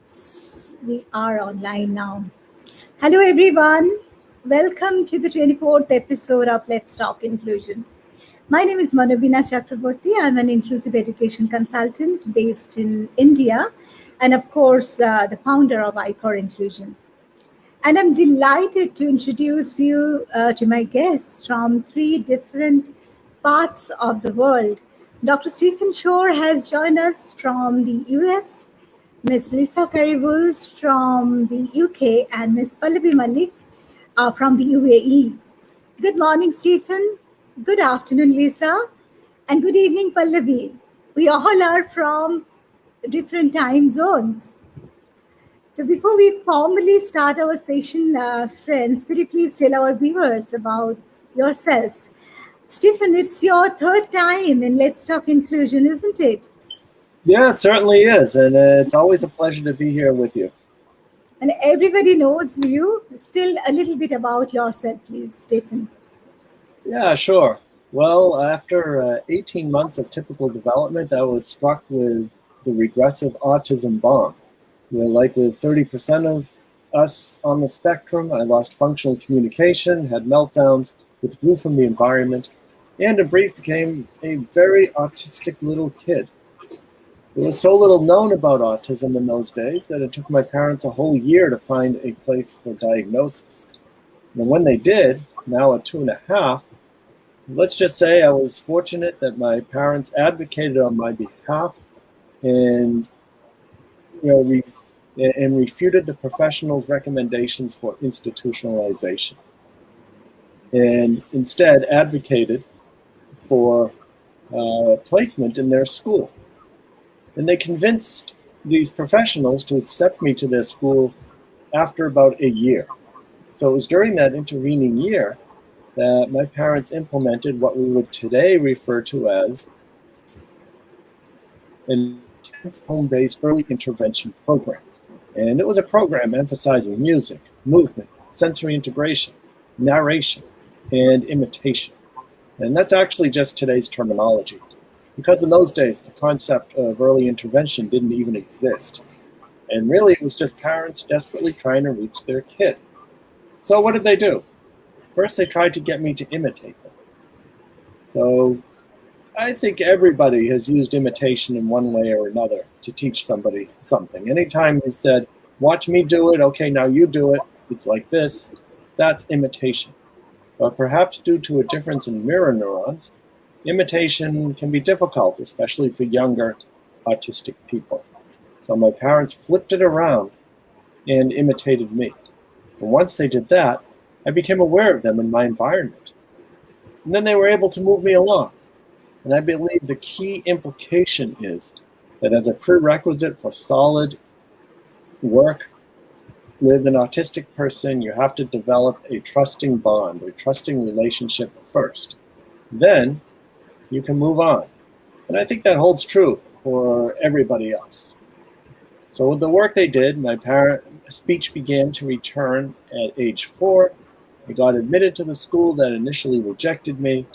We are online now. Hello, everyone. Welcome to the 24th episode of Let's Talk Inclusion. My name is Manobina Chakraborty. I'm an inclusive education consultant based in India, and of course, the founder of I for Inclusion. And I'm delighted to introduce you to my guests from three different parts of the world. Dr. Stephen Shore has joined us from the US, Ms. Lisa Carey-Woolls from the UK, and Ms. Pallavi Mallick from the UAE. Good morning, Stephen. Good afternoon, Lisa. And good evening, Pallavi. We all are from different time zones. So before we formally start our session, friends, could you please tell our viewers about yourselves? Stephen, it's your third time in Let's Talk Inclusion, isn't it? Yeah, it certainly is. And it's always a pleasure to be here with you. And everybody knows you. Still a little bit about yourself, please, Stephen. Yeah, sure. Well, after 18 months of typical development, I was struck with the regressive autism bomb. Like with 30% of us on the spectrum, I lost functional communication, had meltdowns, withdrew from the environment, and in brief became a very autistic little kid. There was so little known about autism in those days that it took my parents a whole year to find a place for diagnosis. And when they did, now at 2.5, let's just say I was fortunate that my parents advocated on my behalf and refuted the professionals' recommendations for institutionalization, and instead advocated for placement in their school. And they convinced these professionals to accept me to their school after about a year. So it was during that intervening year that my parents implemented what we would today refer to as an home-based early intervention program. And it was a program emphasizing music, movement, sensory integration, narration, and imitation. And that's actually just today's terminology, because in those days, the concept of early intervention didn't even exist. And really, it was just parents desperately trying to reach their kid. So what did they do? First, they tried to get me to imitate them. So I think everybody has used imitation in one way or another to teach somebody something. Anytime you said, watch me do it, okay, now you do it, it's like this, that's imitation. But perhaps due to a difference in mirror neurons, imitation can be difficult, especially for younger autistic people. So my parents flipped it around and imitated me. And once they did that, I became aware of them in my environment. And then they were able to move me along. And I believe the key implication is that as a prerequisite for solid work with an autistic person, you have to develop a trusting bond, a trusting relationship first. Then you can move on. And I think that holds true for everybody else. So with the work they did, my speech began to return at age 4. I got admitted to the school that initially rejected me.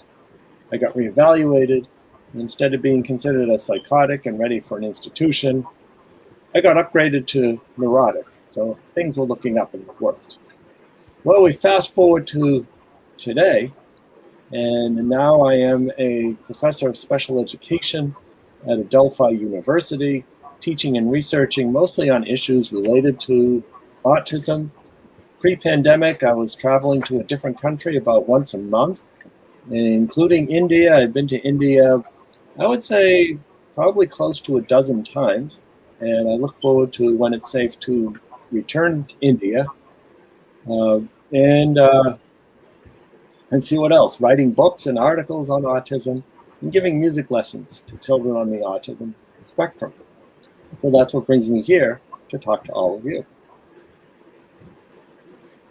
I got reevaluated, and instead of being considered as psychotic and ready for an institution, I got upgraded to neurotic. So things were looking up and it worked. Well, we fast forward to today, and now I am a professor of special education at Adelphi University, teaching and researching mostly on issues related to autism. Pre-pandemic, I was traveling to a different country about once a month, including India. I've been to India, I would say, probably close to a dozen times, and I look forward to when it's safe to return to India and see what else, writing books and articles on autism and giving music lessons to children on the autism spectrum. So that's what brings me here to talk to all of you.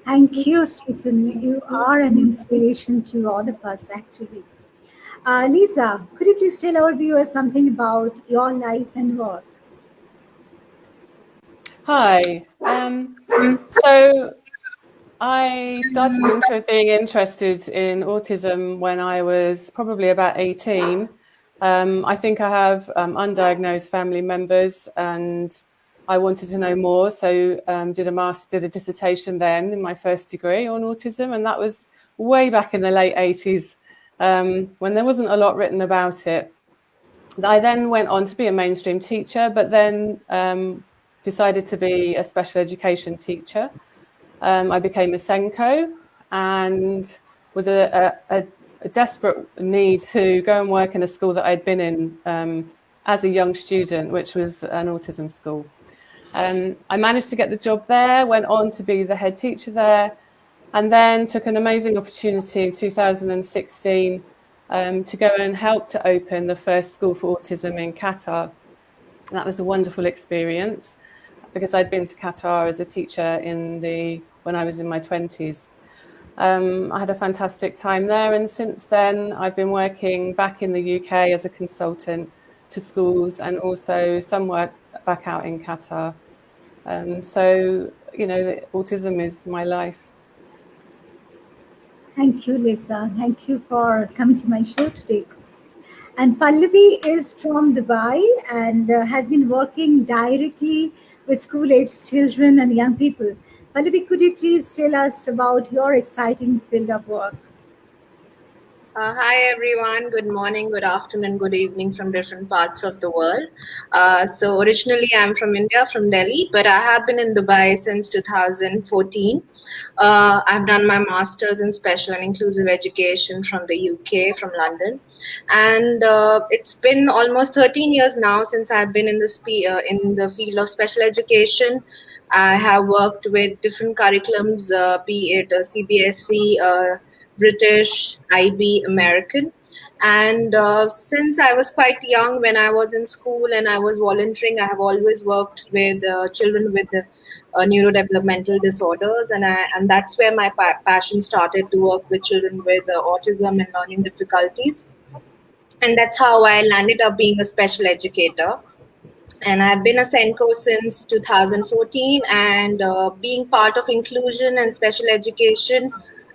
Thank you, Stephen. You are an inspiration to all of us, actually. Lisa, could you please tell our viewers something about your life and work? Hi. So I started being interested in autism when I was probably about 18. I think I have undiagnosed family members, and I wanted to know more, so did a dissertation then in my first degree on autism, and that was way back in the late 80s when there wasn't a lot written about it. I then went on to be a mainstream teacher, but then decided to be a special education teacher. I became a Senko and with a desperate need to go and work in a school that I'd been in as a young student, which was an autism school. I managed to get the job there, went on to be the head teacher there, and then took an amazing opportunity in 2016 to go and help to open the first school for autism in Qatar. That was a wonderful experience because I'd been to Qatar as a teacher when I was in my 20s. I had a fantastic time there, and since then I've been working back in the UK as a consultant to schools and also some work back out in Qatar. So, autism is my life. Thank you, Lisa. Thank you for coming to my show today. And Pallavi is from Dubai and has been working directly with school-aged children and young people. Pallavi, could you please tell us about your exciting field of work? Hi everyone, good morning, good afternoon, good evening from different parts of the world. So originally I'm from India, from Delhi, but I have been in Dubai since 2014. I've done my master's in special and inclusive education from the UK, from London. And it's been almost 13 years now since I've been in the field of special education. I have worked with different curriculums, be it CBSE, British, IB, American. And since I was quite young, when I was in school and I was volunteering, I have always worked with children with neurodevelopmental disorders. And that's where my passion started, to work with children with autism and learning difficulties. And that's how I landed up being a special educator. And I've been a Senko since 2014, and being part of inclusion and special education,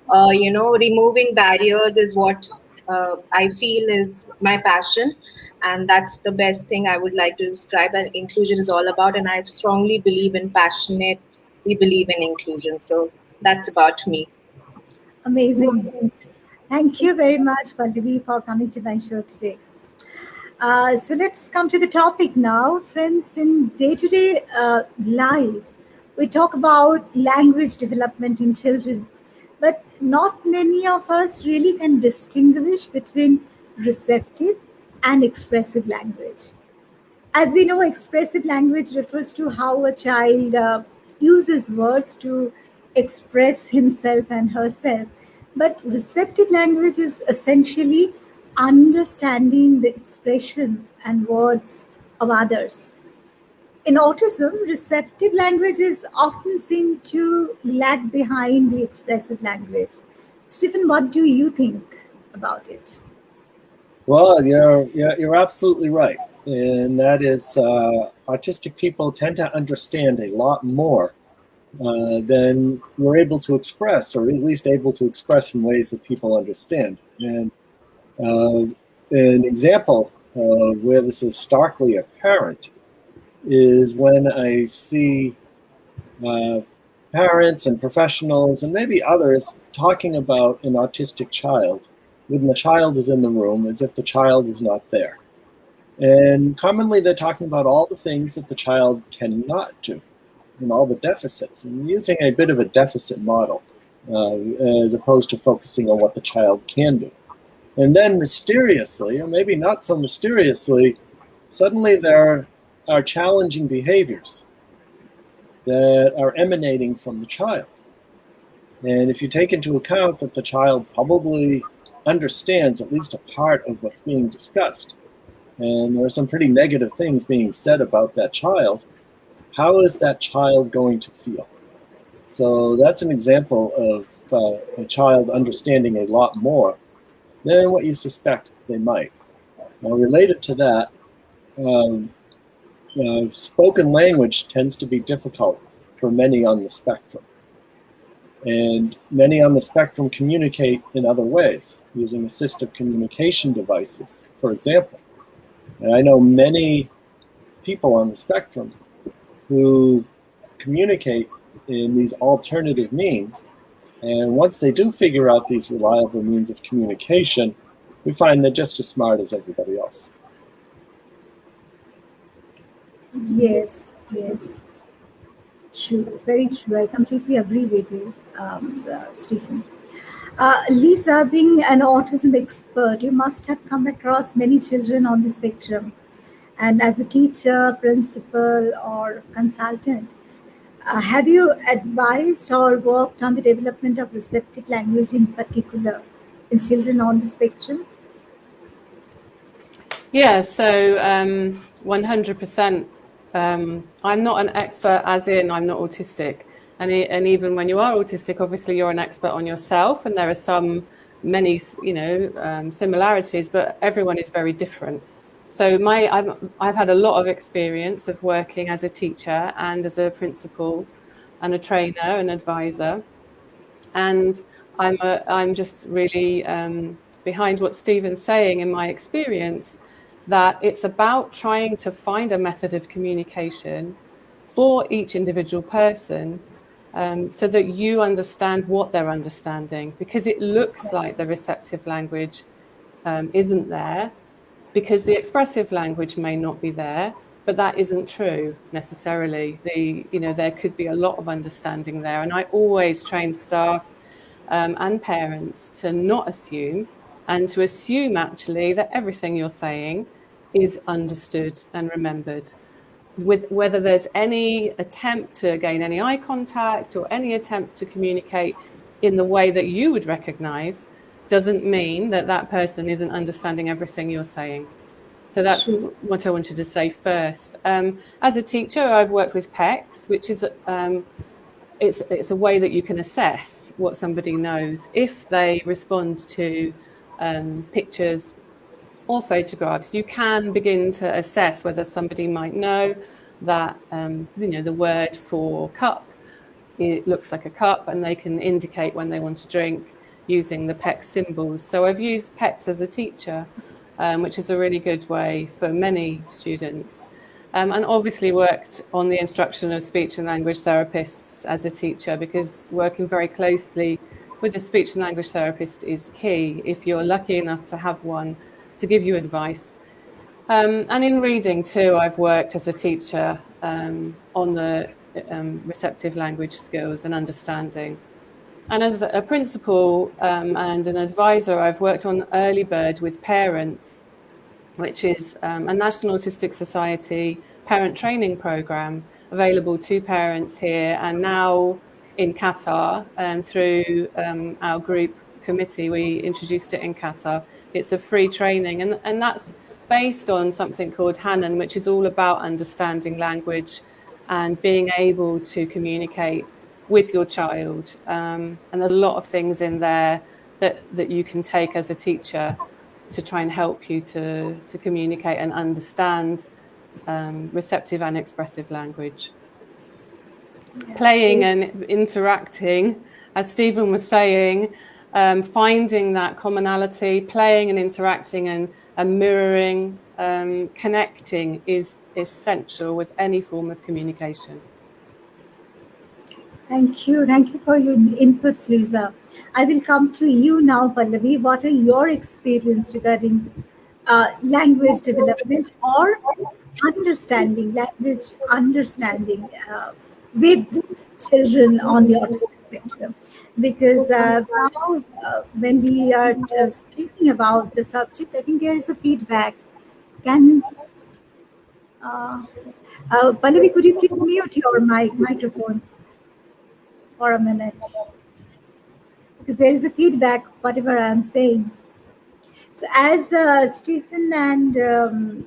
removing barriers is what I feel is my passion. And that's the best thing I would like to describe that inclusion is all about. And I strongly believe in passionate, we believe in inclusion. So that's about me. Amazing. Thank you very much, Pallavi, for coming to my show today. So let's come to the topic now. Friends, in day-to-day life, we talk about language development in children. But not many of us really can distinguish between receptive and expressive language. As we know, expressive language refers to how a child uses words to express himself and herself. But receptive language is essentially understanding the expressions and words of others. In autism, receptive language is often seen to lag behind the expressive language. Stephen, what do you think about it? Well, you're absolutely right. And that is, autistic people tend to understand a lot more than we're able to express, or at least able to express in ways that people understand. And an example of where this is starkly apparent is when I see parents and professionals and maybe others talking about an autistic child when the child is in the room as if the child is not there. And commonly they're talking about all the things that the child cannot do and all the deficits, and using a bit of a deficit model as opposed to focusing on what the child can do. And then mysteriously, or maybe not so mysteriously, suddenly there are challenging behaviors that are emanating from the child. And if you take into account that the child probably understands at least a part of what's being discussed, and there are some pretty negative things being said about that child, how is that child going to feel? So that's an example of a child understanding a lot more than what you suspect they might. Now, related to that, spoken language tends to be difficult for many on the spectrum. And many on the spectrum communicate in other ways, using assistive communication devices, for example. And I know many people on the spectrum who communicate in these alternative means. And once they do figure out these reliable means of communication, we find they're just as smart as everybody else. Yes, yes. True, very true. I completely agree with you, Stephen. Lisa, being an autism expert, you must have come across many children on the spectrum. And as a teacher, principal, or consultant, have you advised or worked on the development of receptive language in particular in children on the spectrum? Yeah, so 100%. I'm not an expert, as in I'm not autistic. And even when you are autistic, obviously you're an expert on yourself, and there are many similarities, but everyone is very different. So I've had a lot of experience of working as a teacher and as a principal and a trainer and advisor. And I'm just really behind what Stephen's saying in my experience, that it's about trying to find a method of communication for each individual person, so that you understand what they're understanding, because it looks like the receptive language isn't there, because the expressive language may not be there, but that isn't true necessarily. There could be a lot of understanding there. And I always train staff and parents to not assume, and to assume actually that everything you're saying is understood and remembered. With whether there's any attempt to gain any eye contact or any attempt to communicate in the way that you would recognize, doesn't mean that that person isn't understanding everything you're saying. So that's what I wanted to say first. As a teacher, I've worked with PECs, which is it's a way that you can assess what somebody knows if they respond to pictures or photographs. You can begin to assess whether somebody might know that the word for cup, it looks like a cup, and they can indicate when they want to drink using the PEC symbols. So I've used PECs as a teacher, which is a really good way for many students. And obviously worked on the instruction of speech and language therapists as a teacher, because working very closely with a speech and language therapist is key if you're lucky enough to have one to give you advice. And in reading too, I've worked as a teacher on the receptive language skills and understanding. And as a principal and an advisor, I've worked on Early Bird with parents, which is a National Autistic Society parent training program available to parents here, and now in Qatar through our group committee. We introduced it in Qatar. It's a free training, and that's based on something called Hanan, which is all about understanding language and being able to communicate with your child. And there's a lot of things in there that you can take as a teacher to try and help you to communicate and understand receptive and expressive language. Yeah. Playing and interacting, as Stephen was saying, finding that commonality, playing and interacting and mirroring, connecting is essential with any form of communication. Thank you. Thank you for your inputs, Lisa. I will come to you now, Pallavi. What are your experience regarding language development or language understanding with children on the autistic spectrum? Because now when we are speaking about the subject, I think there is a feedback. Pallavi, could you please mute your microphone for a minute? Because there is a feedback, whatever I'm saying. So as Stephen and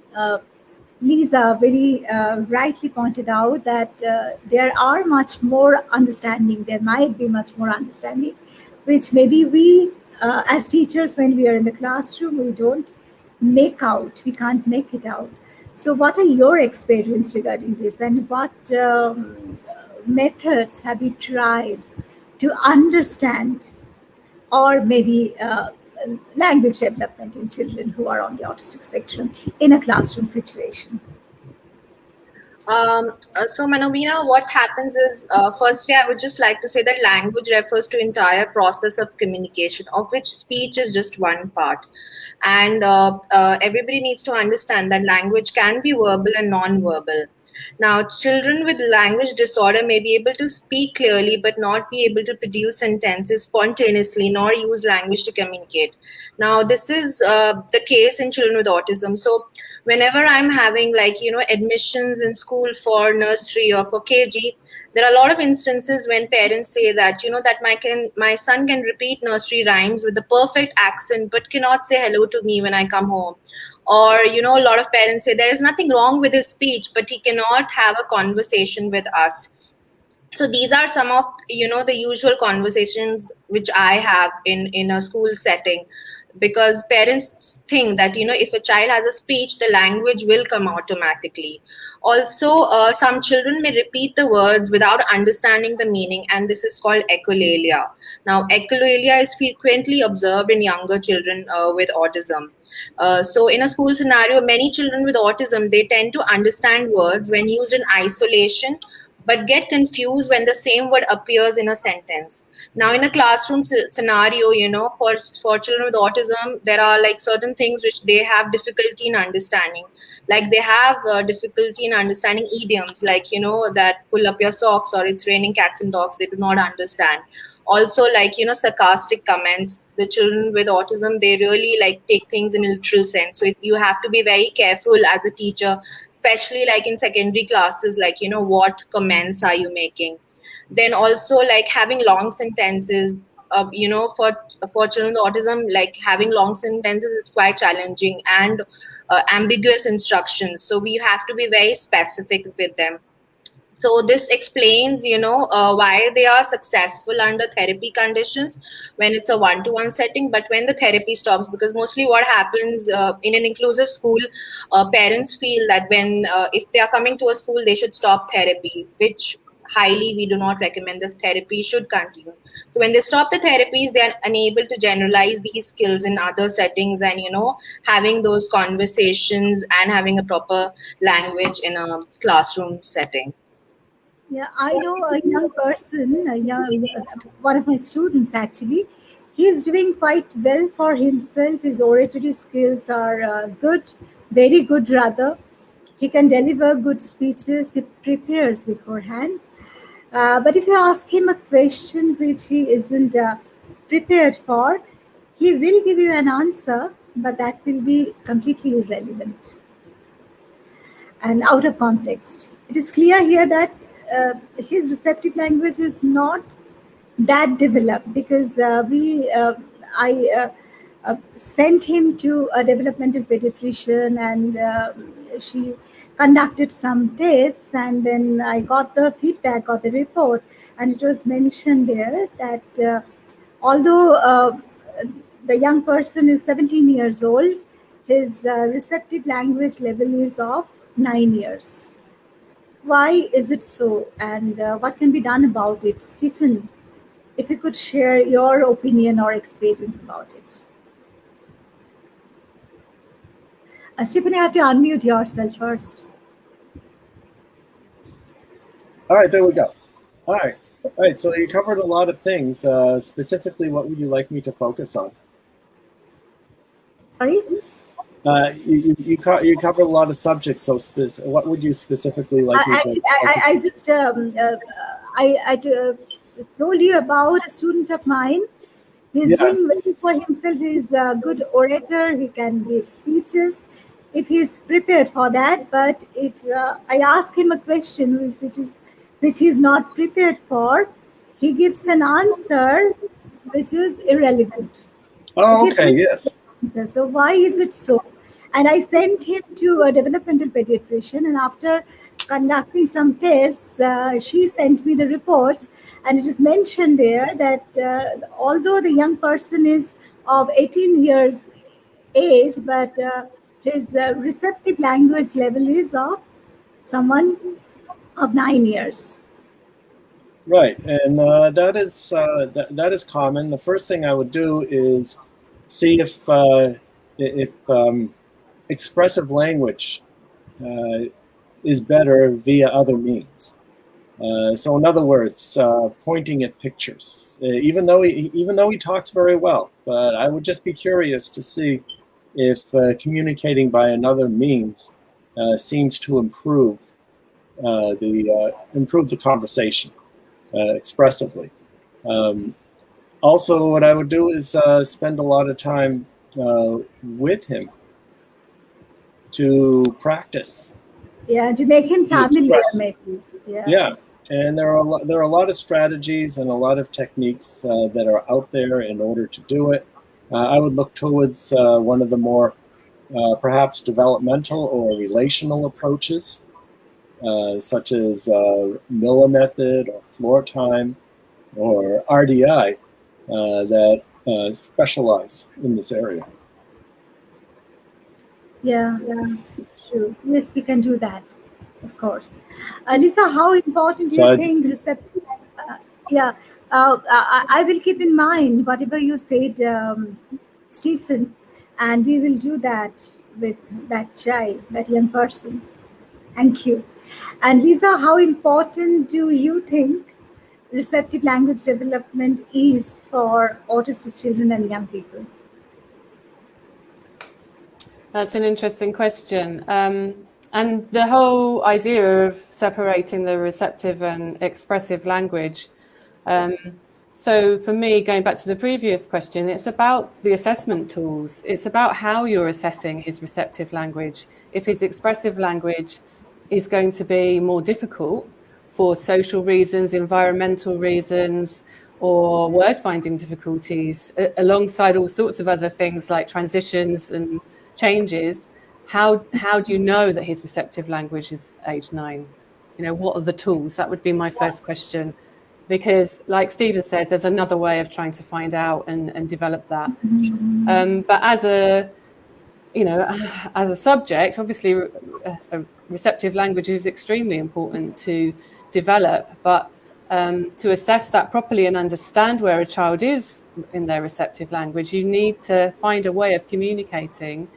Lisa very rightly pointed out, that there are much more understanding, there might be much more understanding, which maybe we as teachers, when we are in the classroom, we don't make out, we can't make it out. So what are your experience regarding this, and what methods have you tried to understand, or maybe language development in children who are on the autistic spectrum in a classroom situation? So Manobina, what happens is, firstly, I would just like to say that language refers to entire process of communication, of which speech is just one part. And everybody needs to understand that language can be verbal and non-verbal. Now, children with language disorder may be able to speak clearly, but not be able to produce sentences spontaneously, nor use language to communicate. Now, this is the case in children with autism. So, whenever I'm having, like, admissions in school for nursery or for KG, there are a lot of instances when parents say that, that my son can repeat nursery rhymes with the perfect accent, but cannot say hello to me when I come home. Or, a lot of parents say there is nothing wrong with his speech, but he cannot have a conversation with us. So these are some of the usual conversations which I have in a school setting, because parents think that if a child has a speech, the language will come automatically. Also, some children may repeat the words without understanding the meaning, and this is called echolalia. Now, echolalia is frequently observed in younger children with autism. So in a school scenario, many children with autism, they tend to understand words when used in isolation, but get confused when the same word appears in a sentence. Now, in a classroom scenario, for children with autism, there are like certain things which they have difficulty in understanding. Like they have difficulty in understanding idioms, like, that pull up your socks or it's raining cats and dogs. They do not understand. Also, like, sarcastic comments. The children with autism, they really like take things in a literal sense. So you have to be very careful as a teacher, especially like in secondary classes, like, what comments are you making. Then also, like, having long sentences, for children with autism, like having long sentences is quite challenging, and ambiguous instructions. So we have to be very specific with them. So this explains, why they are successful under therapy conditions when it's a one-to-one setting, but when the therapy stops, because mostly what happens in an inclusive school, parents feel that when if they are coming to a school, they should stop therapy, which highly we do not recommend. This therapy should continue. So when they stop the therapies, they are unable to generalize these skills in other settings, and having those conversations and having a proper language in a classroom setting. Yeah, I know a young person, one of my students actually. He's doing quite well for himself. His oratory skills are good, very good rather. He can deliver good speeches. He prepares beforehand. But if you ask him a question which he isn't prepared for, he will give you an answer, but that will be completely irrelevant and out of context. It is clear here that his receptive language is not that developed, because I sent him to a developmental pediatrician, and she conducted some tests, and then I got the feedback, got the report, and it was mentioned there that although the young person is 17 years old, his receptive language level is of 9 years. Why is it so, and what can be done about it? Stephen, if you could share your opinion or experience about it. Stephen, you have to unmute yourself first. All right, there we go. All right. So you covered a lot of things. Specifically, what would you like me to focus on? Sorry? You cover a lot of subjects. So what would you specifically like me to? I just told you about a student of mine. He's doing well for himself. He's a good orator. He can give speeches if he's prepared for that. But if I ask him a question which he's not prepared for, he gives an answer which is irrelevant. Oh, okay, yes. So why is it so? And I sent him to a developmental pediatrician, and after conducting some tests, she sent me the reports, and it is mentioned there that although the young person is of 18 years age, but his receptive language level is of someone of 9 years. Right, and that is common. The first thing I would do is see if expressive language is better via other means. So in other words, pointing at pictures, even though he talks very well, but I would just be curious to see if communicating by another means seems to improve the conversation expressively. Also, what I would do is spend a lot of time with him to practice. Yeah, to make him familiar, maybe. Yeah, and there are a lot of strategies and a lot of techniques that are out there in order to do it. I would look towards one of the more perhaps developmental or relational approaches, such as Miller method or floor time or RDI that specialize in this area. Yeah, sure. Yes, we can do that, of course. Lisa, how important do you think receptive? I will keep in mind whatever you said, Stephen, and we will do that with that child, that young person. Thank you. And Lisa, how important do you think receptive language development is for autistic children and young people? That's an interesting question. And the whole idea of separating the receptive and expressive language. So for me, going back to the previous question, it's about the assessment tools. It's about how you're assessing his receptive language. If his expressive language is going to be more difficult for social reasons, environmental reasons, or word finding difficulties, alongside all sorts of other things like transitions and changes, how do you know that his receptive language is age 9? You know, what are the tools? That would be my first question, because like Stephen says, there's another way of trying to find out and develop that. But as a subject, obviously a receptive language is extremely important to develop, but to assess that properly and understand where a child is in their receptive language, you need to find a way of communicating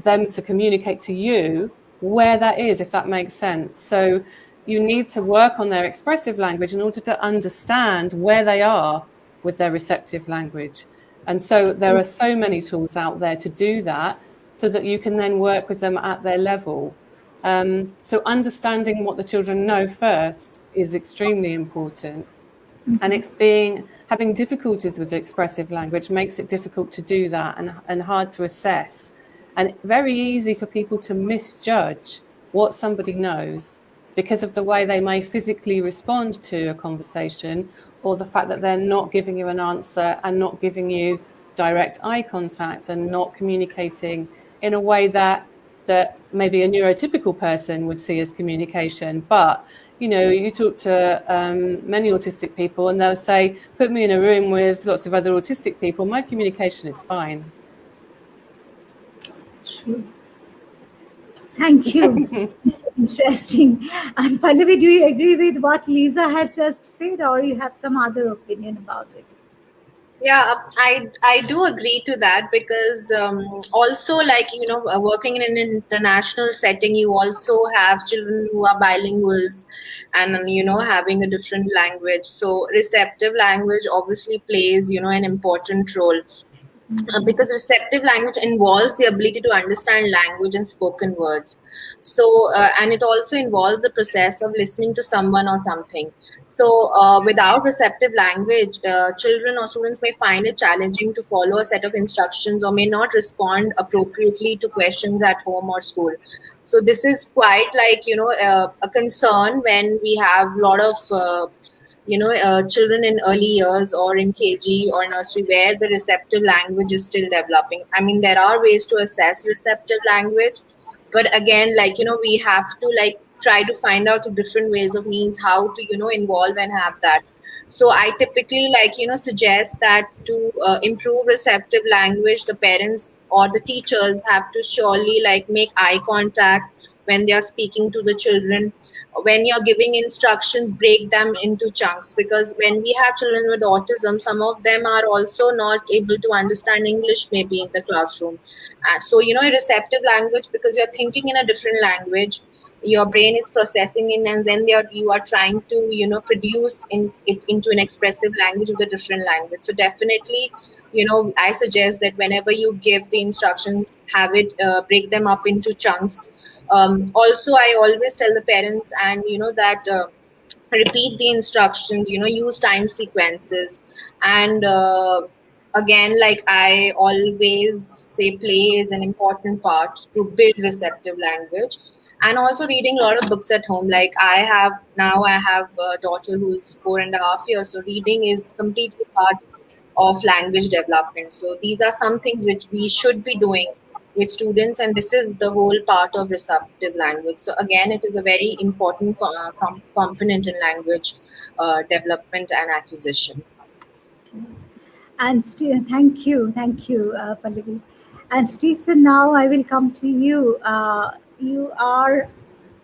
them to communicate to you where that is, if that makes sense. So you need to work on their expressive language in order to understand where they are with their receptive language. And so there are so many tools out there to do that, so that you can then work with them at their level. So understanding what the children know first is extremely important. And having difficulties with expressive language makes it difficult to do that and hard to assess. And very easy for people to misjudge what somebody knows because of the way they may physically respond to a conversation, or the fact that they're not giving you an answer and not giving you direct eye contact and not communicating in a way that maybe a neurotypical person would see as communication. But, you know, you talk to many autistic people and they'll say, put me in a room with lots of other autistic people, my communication is fine. True. Thank you. Interesting. And Pallavi, do you agree with what Lisa has just said, or you have some other opinion about it? Yeah, I do agree to that, because also, like, you know, working in an international setting, you also have children who are bilinguals and, you know, having a different language. So receptive language obviously plays, you know, an important role. Because receptive language involves the ability to understand language and spoken words. So, and it also involves the process of listening to someone or something. So, without receptive language, children or students may find it challenging to follow a set of instructions, or may not respond appropriately to questions at home or school. So this is quite like, you know, a concern when we have a lot of children in early years or in KG or nursery, where the receptive language is still developing. I mean, there are ways to assess receptive language, but again, like, you know, we have to like try to find out the different ways of means how to, you know, involve and have that. So I typically, like, you know, suggest that to improve receptive language, the parents or the teachers have to surely like make eye contact when they are speaking to the children. When you're giving instructions, break them into chunks, because when we have children with autism, some of them are also not able to understand English maybe in the classroom. So, you know, receptive language, because you're thinking in a different language, your brain is processing in, and then you are trying to produce it into an expressive language with a different language. So definitely, I suggest that whenever you give the instructions, have it break them up into chunks. Also, I always tell the parents and that repeat the instructions, use time sequences. And again, like I always say, play is an important part to build receptive language. And also reading a lot of books at home. Like I have a daughter who's 4.5 years, so reading is completely part of language development. So these are some things which we should be doing with students, and this is the whole part of receptive language. So again, it is a very important component in language development and acquisition. And thank you, Pallavi. And Stephen, now I will come to you. You are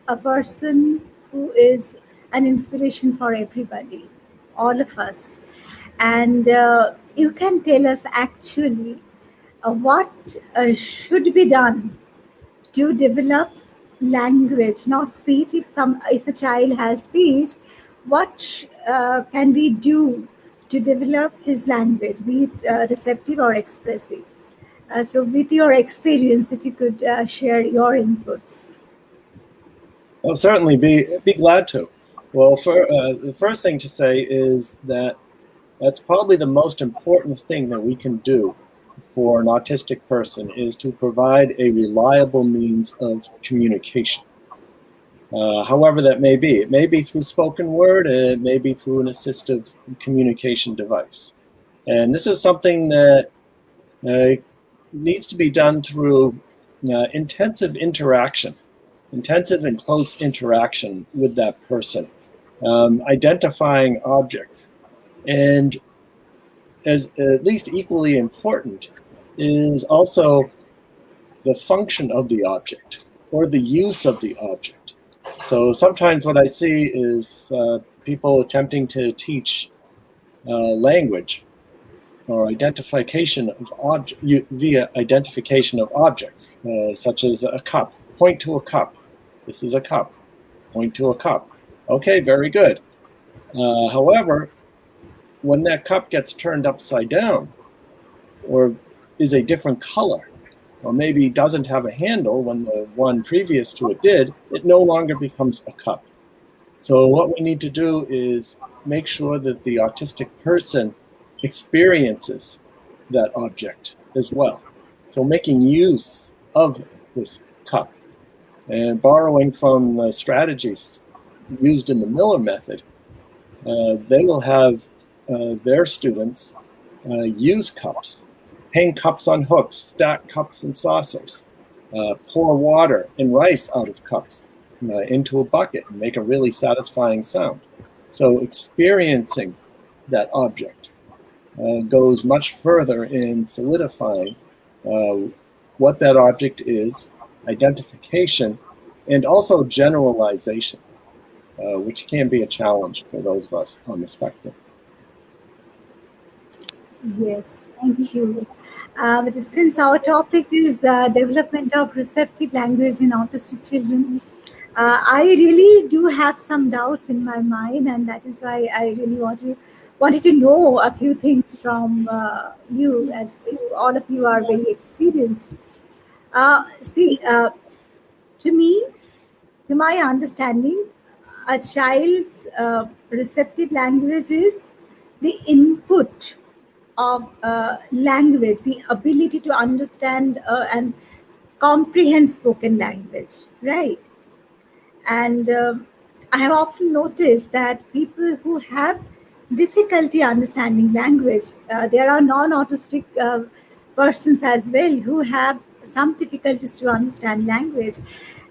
a person who is an inspiration for everybody, all of us. And you can tell us actually what should be done to develop language, not speech. If a child has speech, what can we do to develop his language, be it receptive or expressive? So, with your experience, if you could share your inputs. I'll certainly be glad to. Well, the first thing to say is that that's probably the most important thing that we can do for an autistic person, is to provide a reliable means of communication. However that may be. It may be through spoken word, and it may be through an assistive communication device. And this is something that needs to be done through intensive and close interaction with that person, identifying objects. And as at least equally important is also the function of the object or the use of the object. So sometimes what I see is people attempting to teach language or identification of via identification of objects, such as a cup. Point to a cup. This is a cup. Point to a cup. Okay, very good. However, when that cup gets turned upside down, or is a different color, or maybe doesn't have a handle when the one previous to it did, it no longer becomes a cup. So what we need to do is make sure that the autistic person experiences that object as well. So making use of this cup and borrowing from the strategies used in the Miller method, they will have their students use cups, hang cups on hooks, stack cups and saucers, pour water and rice out of cups into a bucket and make a really satisfying sound. So experiencing that object goes much further in solidifying what that object is, identification, and also generalization, which can be a challenge for those of us on the spectrum. Yes, thank you. But since our topic is development of receptive language in autistic children, I really do have some doubts in my mind, and that is why I really wanted to know a few things from you, as all of you are very experienced. To me, to my understanding, a child's receptive language is the input of language, the ability to understand and comprehend spoken language, right? And I have often noticed that people who have difficulty understanding language, there are non-autistic persons as well who have some difficulties to understand language,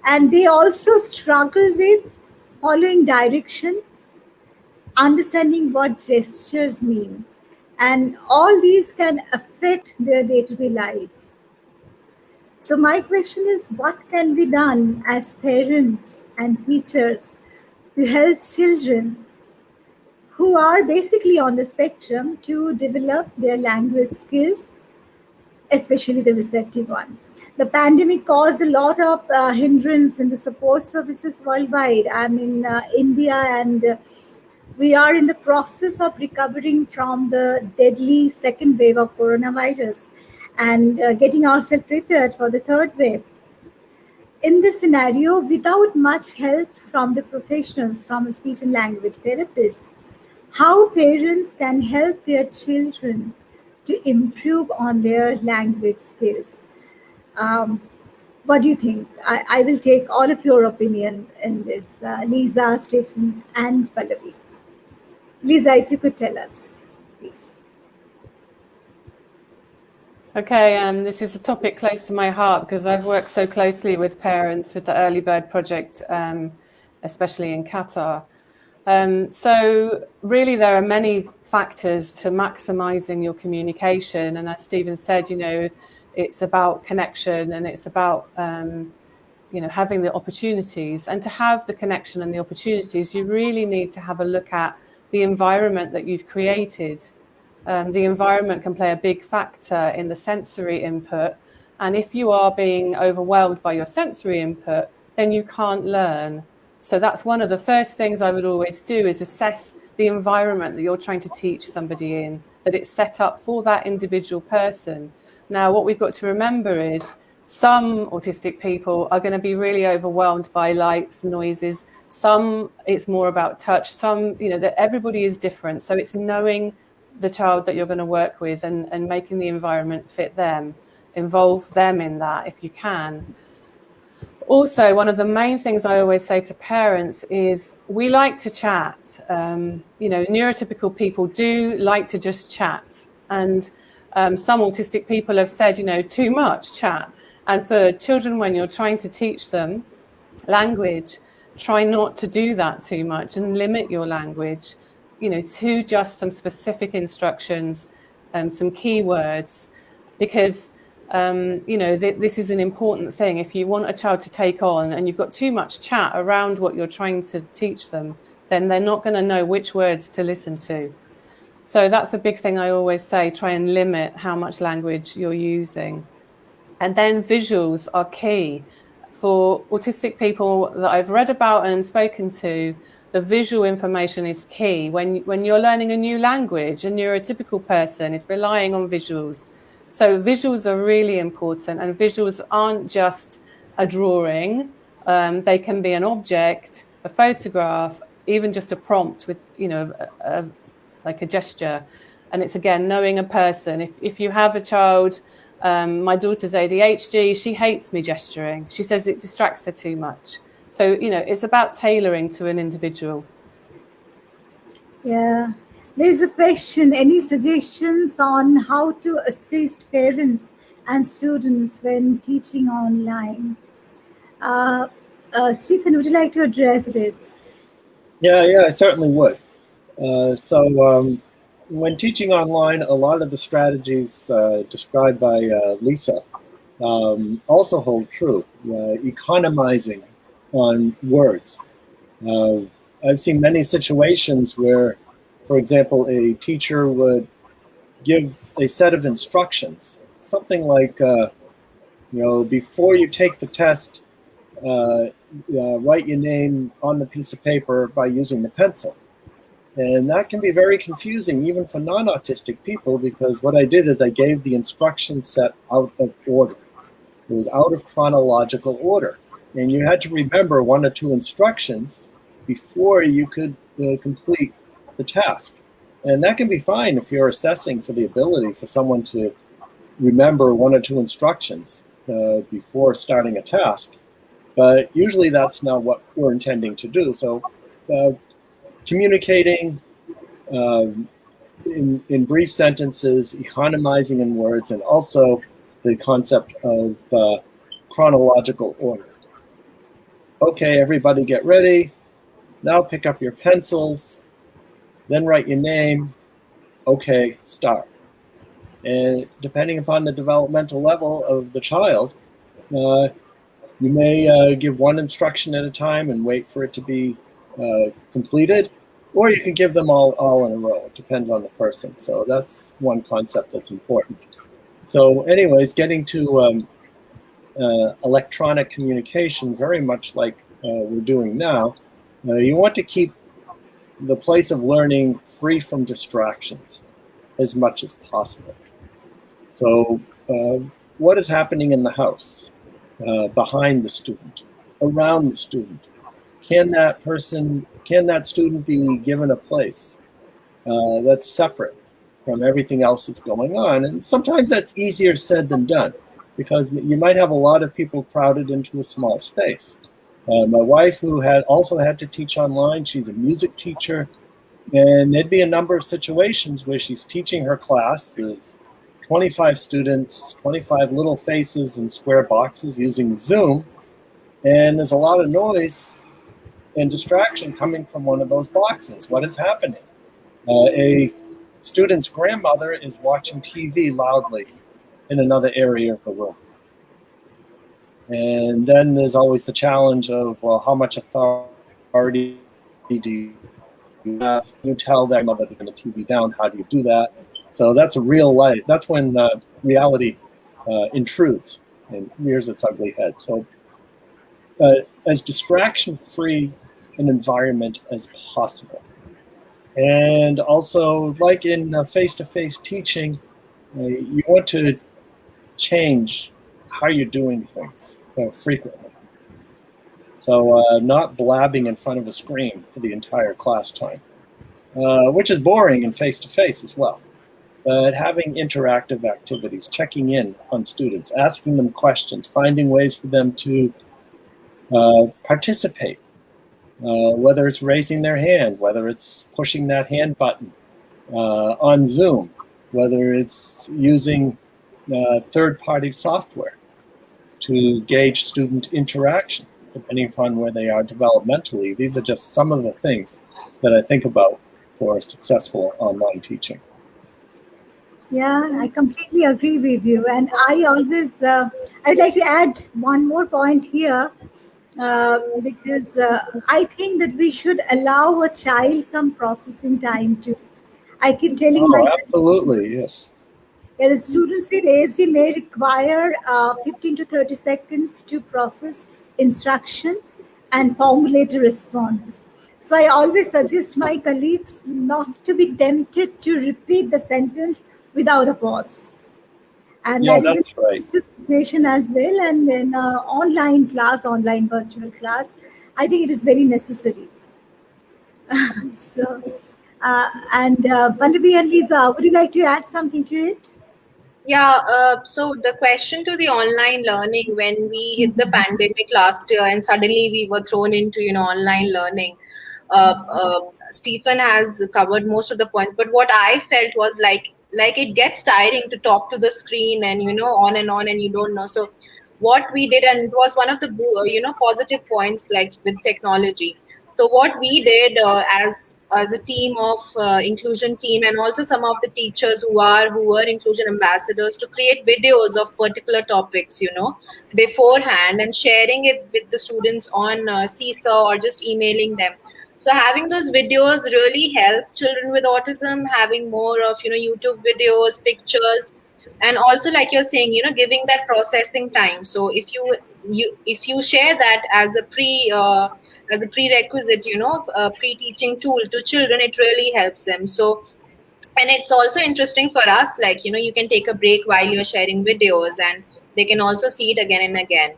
and they also struggle with following direction, understanding what gestures mean, and all these can affect their day-to-day life. So my question is, what can be done as parents and teachers to help children who are basically on the spectrum to develop their language skills, especially the receptive one? The pandemic caused a lot of hindrance in the support services worldwide. I'm in India, and we are in the process of recovering from the deadly second wave of coronavirus and getting ourselves prepared for the third wave. In this scenario, without much help from the professionals, from speech and language therapists, how parents can help their children to improve on their language skills. Um, what do you think? I will take all of your opinion in this, Lisa, Stephen, and Pallavi. Lisa, if you could tell us, please. Okay, this is a topic close to my heart because I've worked so closely with parents with the Early Bird Project, especially in Qatar. So really there are many factors to maximising your communication. And as Stephen said, it's about connection, and it's about, having the opportunities. And to have the connection and the opportunities, you really need to have a look at the environment that you've created. The environment can play a big factor in the sensory input. And if you are being overwhelmed by your sensory input, then you can't learn. So that's one of the first things I would always do, is assess the environment that you're trying to teach somebody in, that it's set up for that individual person. Now, what we've got to remember is some autistic people are going to be really overwhelmed by lights, noises. Some, it's more about touch. Some, that everybody is different. So it's knowing the child that you're going to work with and making the environment fit them, involve them in that if you can. Also, one of the main things I always say to parents is we like to chat. Neurotypical people do like to just chat. And some autistic people have said, too much chat. And for children, when you're trying to teach them language, try not to do that too much and limit your language, to just some specific instructions, some keywords, because this is an important thing. If you want a child to take on and you've got too much chat around what you're trying to teach them, then they're not going to know which words to listen to. So that's a big thing I always say, try and limit how much language you're using. And then visuals are key. For autistic people that I've read about and spoken to, the visual information is key. When you're learning a new language, a neurotypical person is relying on visuals. So visuals are really important, and visuals aren't just a drawing. They can be an object, a photograph, even just a prompt with, like a gesture. And it's, again, knowing a person. If you have a child, my daughter's ADHD, she hates me gesturing. She says it distracts her too much. So, it's about tailoring to an individual. Yeah. There's a question. Any suggestions on how to assist parents and students when teaching online? Stephen, would you like to address this? Yeah, I certainly would. When teaching online, a lot of the strategies described by Lisa also hold true. Economizing on words. I've seen many situations where, for example, a teacher would give a set of instructions, something like, before you take the test, write your name on the piece of paper by using the pencil. And that can be very confusing, even for non-autistic people, because what I did is I gave the instruction set out of order. It was out of chronological order. And you had to remember one or two instructions before you could complete the task. And that can be fine if you're assessing for the ability for someone to remember one or two instructions before starting a task. But usually that's not what we're intending to do. So communicating in brief sentences, economizing in words, and also the concept of chronological order. Okay, everybody get ready. Now pick up your pencils, then write your name. Okay, start. And depending upon the developmental level of the child, you may give one instruction at a time and wait for it to be completed, or you can give them all in a row. It depends on the person. So that's one concept that's important. So anyways, getting to electronic communication, very much like we're doing now, you want to keep the place of learning free from distractions as much as possible. So what is happening in the house, behind the student, around the student? Can that student be given a place that's separate from everything else that's going on? And sometimes that's easier said than done, because you might have a lot of people crowded into a small space. My wife, who also had to teach online, she's a music teacher, and there'd be a number of situations where she's teaching her class. There's 25 students, 25 little faces in square boxes using Zoom, and there's a lot of noise and distraction coming from one of those boxes. What is happening? A student's grandmother is watching TV loudly in another area of the room. And then there's always the challenge of, well, how much authority do you have? You tell that mother to turn the TV down. How do you do that? So that's a real life. That's when reality intrudes and rears its ugly head. So as distraction-free an environment as possible. And also, like in face-to-face teaching, you want to change how you're doing things frequently. So not blabbing in front of a screen for the entire class time, which is boring in face-to-face as well. But having interactive activities, checking in on students, asking them questions, finding ways for them to participate, whether it's raising their hand, whether it's pushing that hand button on Zoom, whether it's using third-party software to gauge student interaction, depending upon where they are developmentally. These are just some of the things that I think about for successful online teaching. Yeah, I completely agree with you. And I always, I'd like to add one more point here, because I think that we should allow a child some processing time too. I keep telling my absolutely, yes. The students with ASD may require 15 to 30 seconds to process instruction and formulate a response. So I always suggest my colleagues not to be tempted to repeat the sentence without a pause. And yeah, that that's is right. Situation as well. And then online virtual class, I think it is very necessary. So, Pallavi and Lisa, would you like to add something to it? Yeah, so the question to the online learning, when we hit the pandemic last year and suddenly we were thrown into, online learning, Stephen has covered most of the points, but what I felt was like it gets tiring to talk to the screen and, on and you don't know. So what we did, and it was one of the, positive points, like with technology. So what we did as a team of inclusion team, and also some of the teachers who were inclusion ambassadors, to create videos of particular topics, beforehand, and sharing it with the students on Seesaw or just emailing them. So having those videos really help children with autism, having more of, YouTube videos, pictures, and also, like you're saying, giving that processing time. So if you share that as a prerequisite, pre-teaching tool to children, it really helps them. So, and it's also interesting for us, like, you can take a break while you're sharing videos, and they can also see it again and again.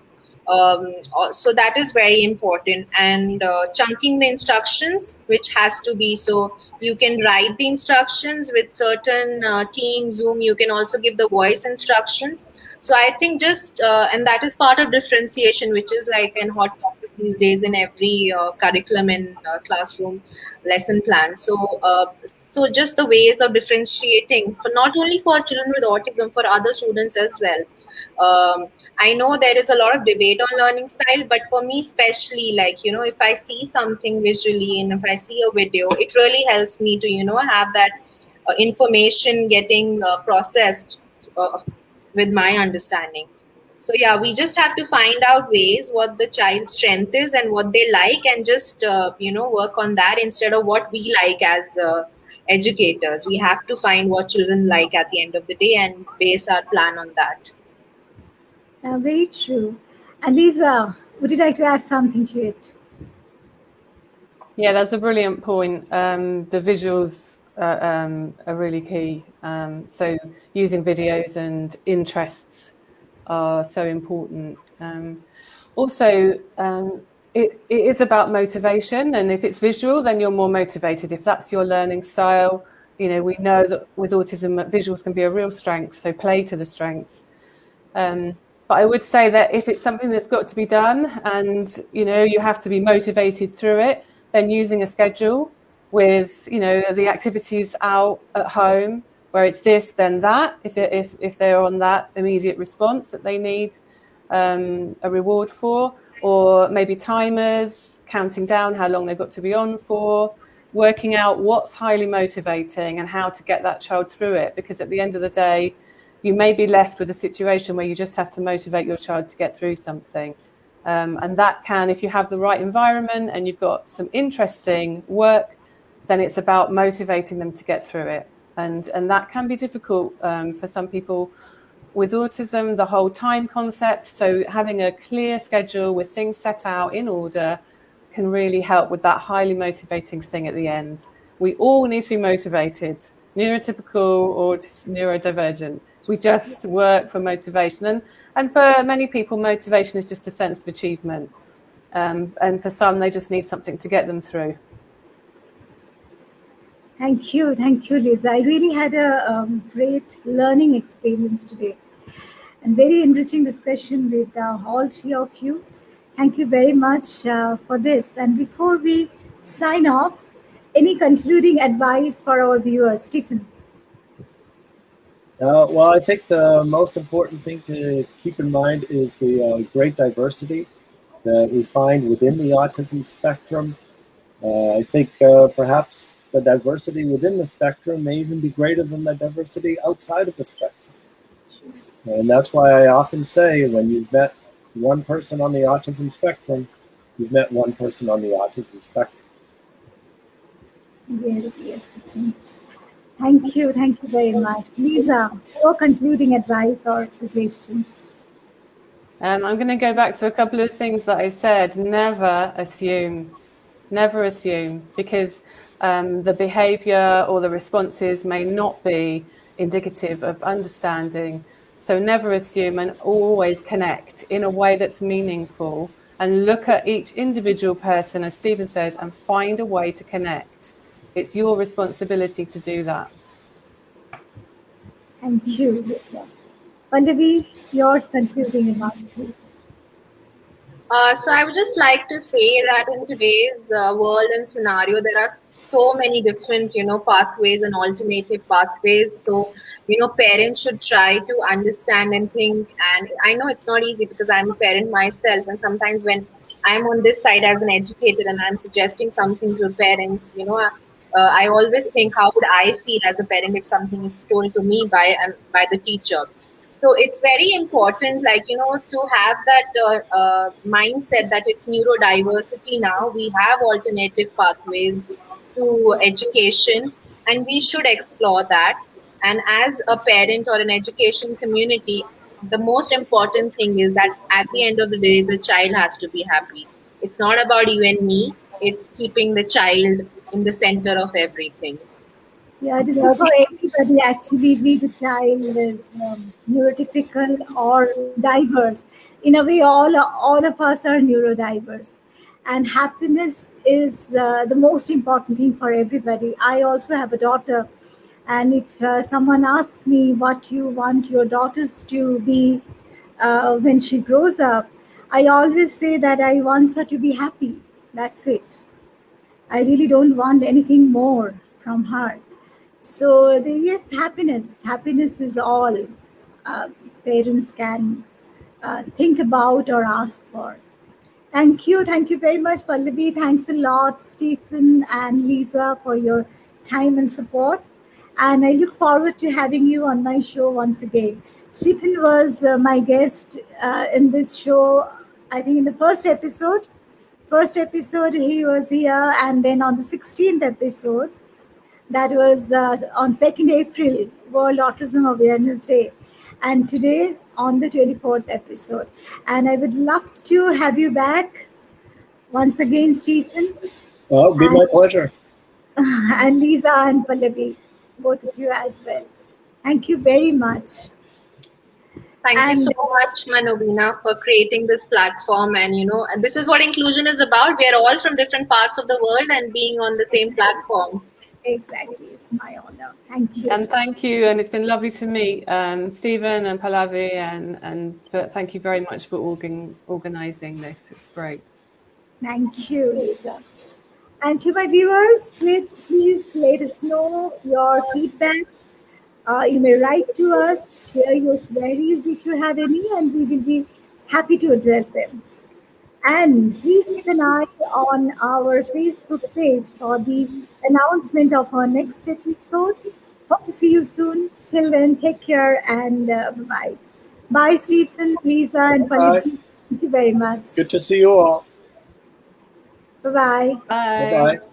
So that is very important. And chunking the instructions, which has to be, so you can write the instructions with certain Teams, Zoom, you can also give the voice instructions. So I think and that is part of differentiation, which is like an hot topic these days in every curriculum and classroom lesson plan. So just the ways of differentiating, for not only for children with autism, for other students as well. I know there is a lot of debate on learning style, but for me especially, like, if I see something visually and if I see a video, it really helps me to, have that information getting processed with my understanding. So yeah, we just have to find out ways what the child's strength is and what they like, and just work on that instead of what we like as educators. We have to find what children like at the end of the day and base our plan on that. Very true. And Lisa, would you like to add something to it? Yeah, that's a brilliant point. The visuals are really key. So using videos and interests are so important. Also, it is about motivation, and if it's visual, then you're more motivated. If that's your learning style, we know that with autism, visuals can be a real strength. So play to the strengths. But I would say that if it's something that's got to be done, and you have to be motivated through it, then using a schedule with the activities out at home, where it's this then that, if they're on that immediate response that they need a reward for, or maybe timers, counting down how long they've got to be on for, working out what's highly motivating and how to get that child through it. Because at the end of the day, you may be left with a situation where you just have to motivate your child to get through something. And that can, if you have the right environment and you've got some interesting work, then it's about motivating them to get through it. And that can be difficult for some people with autism, the whole time concept. So having a clear schedule with things set out in order can really help with that highly motivating thing at the end. We all need to be motivated, neurotypical or neurodivergent. We just work for motivation. And for many people, motivation is just a sense of achievement. And for some, they just need something to get them through. Thank you, Lisa. I really had a great learning experience today and very enriching discussion with all three of you. Thank you very much for this. And before we sign off, any concluding advice for our viewers, Stephen? Well, I think the most important thing to keep in mind is the great diversity that we find within the autism spectrum. I think perhaps the diversity within the spectrum may even be greater than the diversity outside of the spectrum. And that's why I often say when you've met one person on the autism spectrum, you've met one person on the autism spectrum. Yes. Thank you very much. Lisa, your concluding advice or suggestions? I'm going to go back to a couple of things that I said. Never assume, because the behavior or the responses may not be indicative of understanding. So never assume, and always connect in a way that's meaningful, and look at each individual person, as Stephen says, and find a way to connect. It's your responsibility to do that. Thank you. Pallavi, yours concluding remarks, please. So I would just like to say that in today's world and scenario, there are so many different, pathways and alternative pathways. So, parents should try to understand and think. And I know it's not easy because I'm a parent myself. And sometimes when I'm on this side as an educator and I'm suggesting something to parents, I always think, how would I feel as a parent if something is told to me by the teacher? So it's very important, to have that mindset that it's neurodiversity now. We have alternative pathways to education, and we should explore that. And as a parent or an education community, the most important thing is that at the end of the day, the child has to be happy. It's not about you and me. It's keeping the child in the center of everything. Yeah, this is for everybody actually, be the child is neurotypical or diverse. In a way, all of us are neurodiverse. And happiness is the most important thing for everybody. I also have a daughter. And if someone asks me what you want your daughters to be when she grows up, I always say that I want her to be happy. That's it. I really don't want anything more from her. So yes, happiness is all parents can think about or ask for. Thank you very much, Pallavi. Thanks a lot, Stephen and Lisa, for your time and support. And I look forward to having you on my show once again. Stephen was my guest in this show, I think in the first episode. He was here, and then on the 16th episode, that was on 2nd April, World Autism Awareness Day. And today, on the 24th episode. And I would love to have you back once again, Stephen. Oh, it'll be my pleasure. And Lisa and Pallavi, both of you as well. Thank you very much. Thank you so much, Manobina, for creating this platform. And, this is what inclusion is about. We are all from different parts of the world and being on the same platform. Exactly. It's my honor. Thank you. And thank you. And it's been lovely to meet Stephen and Pallavi. And thank you very much for organizing this. It's great. Thank you, Lisa. And to my viewers, please let us know your feedback. You may write to us, share your queries if you have any, and we will be happy to address them. And please keep an eye on our Facebook page for the announcement of our next episode. Hope to see you soon. Till then, take care and bye. Bye, Stephen, Lisa, and Pallavi. Thank you very much. Good to see you all. Bye-bye. Bye. Bye-bye.